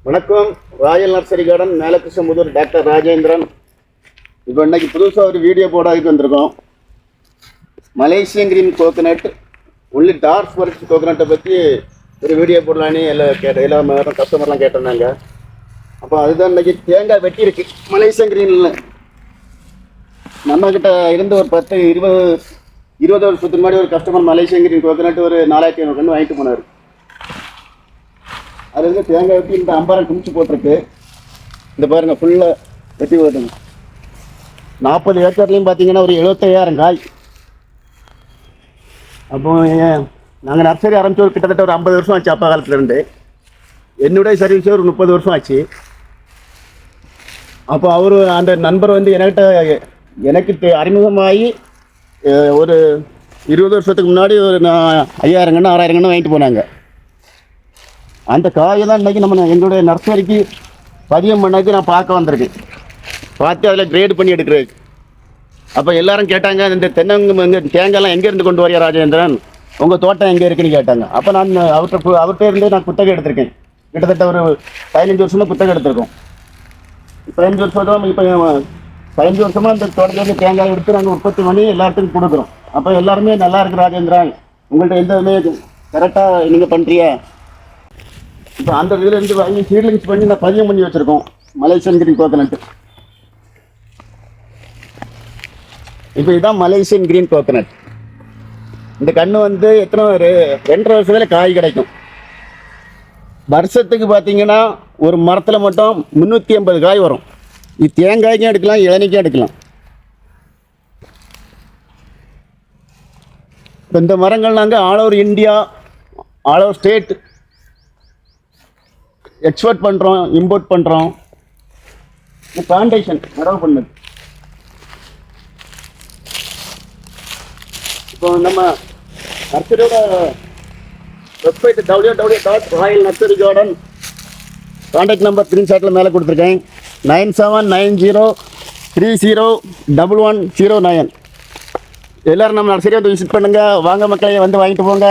வணக்கம். Royal nursery garden Melakrishnamudur doctor Rajendran. இப்போ இன்னைக்கு புதுசாக ஒரு வீடியோ போடாதுக்கு வந்திருக்கோம். Malaysian green coconut only dark forest கோகனட்டை பற்றி ஒரு வீடியோ போடலான்னு எல்லா கஸ்டமர்லாம் கேட்டிருந்தாங்க. அப்போ அதுதான் இன்னைக்கு தேங்காய் வெட்டி இருக்கு மலேசியன் கிரீனில். நம்மக்கிட்ட இருந்து ஒரு 20 வருஷத்துக்கு முன்னாடி ஒரு கஸ்டமர் மலேசியன் கிரீன் கோகனட் ஒரு 4500 கன்று வாங்கிட்டு போனார். அது வந்து தேங்காய் வெட்டி இந்த அம்பாரம் குமிச்சு போட்டிருக்கு. இந்த பாருங்கள் ஃபுல்லாக வெட்டி போட்டுங்க. 40 ஏக்கர்லேயும் பார்த்தீங்கன்னா ஒரு 75,000 காய். அப்போ நாங்கள் நர்சரி ஆரம்பித்து ஒரு கிட்டத்தட்ட ஒரு 50 வருஷம் ஆச்சு. அப்பா காலத்துலேருந்து என்னுடைய சர்வீஸே ஒரு 30 வருஷம் ஆச்சு. அப்போ அவர் அந்த நண்பர் வந்து எனக்கு அறிமுகமாகி ஒரு 20 வருஷத்துக்கு முன்னாடி ஒரு 5,000 கன்று 6,000 கன்று வாங்கிட்டு போனாங்க. அந்த காயை தான் இன்றைக்கி நம்ம எங்களுடைய நர்சரிக்கு பதியம் பண்ணாக்கி நான் பார்க்க வந்திருக்கேன். பார்த்து அதில் கிரேடு பண்ணி எடுக்கிறேன். அப்போ எல்லாரும் கேட்டாங்க, இந்த தேங்காய்லாம் எங்கேருந்து கொண்டு வரையா ராஜேந்திரன், உங்கள் தோட்டம் எங்கே இருக்குன்னு கேட்டாங்க. அப்போ நான் அவர்கிட்ட இருந்து நான் புத்தகம் எடுத்திருக்கேன். கிட்டத்தட்ட ஒரு 15 வருஷமாக புத்தகம் எடுத்திருக்கோம். 15 வருஷம் இப்போ 15 வருஷமாக இந்த தோட்டத்துலேருந்து தேங்காய் எடுத்து நாங்கள் உற்பத்தி பண்ணி எல்லாத்துக்கும் கொடுக்குறோம். அப்போ எல்லாருமே நல்லா இருக்குது ராஜேந்திரன், உங்கள்கிட்ட எந்த இதுவுமே கரெக்டாக நீங்கள் பண்ணுறிய. இப்போ அந்த இதில் இருந்து வாங்கி சீட்லிங்ஸ் பண்ணி நான் பதியம் பண்ணி வச்சுருக்கோம் மலேசியன் கிரீன் கோகனட். இப்போ இதுதான் மலேசியன் கிரீன் கோகனட். இந்த கன்று வந்து எத்தனை 2.5 வருஷத்துல காய் கிடைக்கும். வருஷத்துக்கு பார்த்தீங்கன்னா ஒரு மரத்தில் மட்டும் 380 காய் வரும். இது தேங்காய்க்கும் எடுக்கலாம், இளநிக்கும் எடுக்கலாம். இப்போ இந்த மரங்கள் நாங்கள் all over India, all over state export பண்ணுறோம், இம்போர்ட் பண்ணுறோம். இந்த பிளான்டேஷன் நடவு பண்ணுது. இப்போ நம்ம நர்சரியோட வெப்சைட் www.royalnurserygarden கான்டாக்ட் நம்பர் ஸ்க்ரீன்ஷாட்டில் மேலே கொடுத்துருக்கேன். 9790301109. எல்லோரும் நம்ம நர்சரி வந்து விசிட் பண்ணுங்கள். வாங்க மக்களே, வந்து வாங்கிட்டு போங்க.